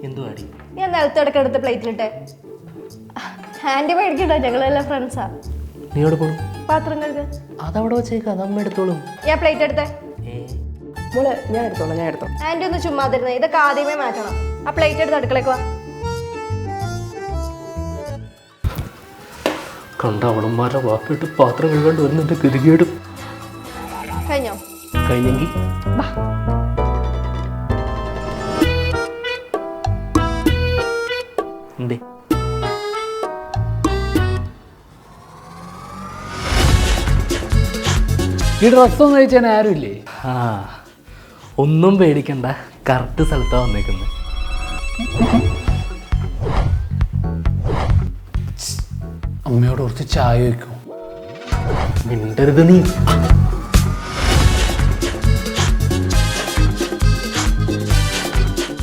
എന്തുവാടി? ഞാൻ നിലത്തെടുക്കെടുത്ത് പ്ലേറ്റിലിട്ടെ. ഹാൻഡ് മേടിക്കട്ടോ, ഞങ്ങളെല്ലാം ഫ്രണ്ട്സാ. നീ എവിടെ പോണു? പാത്രം കഴുകാൻ. അതവിടെ വെച്ചേക്കാം, അത് അമ്മ എടുത്തോളും. ഞാൻ പ്ലേറ്റ് എടുത്തേ. മോളെ ഞാൻ എടുത്തോളാം. ഹാൻഡ് ഒന്ന് ചുമ്മാ തരുന്നത്, ഇതൊക്കെ ആദ്യമേ മാറ്റണം. ആ പ്ലേറ്റ് എടുത്ത് അടുക്കളേക്ക് വാ. കണ്ട അവളന്മാരുടെ വാക്കിട്ട് പാത്രം കഴുകാണ്ട് വരുന്നതിന്റെ ഗതികേടും. കഴിഞ്ഞോ? കഴിഞ്ഞെങ്കിൽ എന്തേ? ഈ ഡ്രസ്സൊന്നും കഴിച്ചാൽ ആരുമില്ലേ? ആ, ഒന്നും പേടിക്കണ്ട, കറക്റ്റ് സ്ഥലത്താണ് വന്നേക്കുന്നത്. അമ്മയോട് കുറച്ച് ചായ വയ്ക്കും. മിണ്ടരുത് നീ.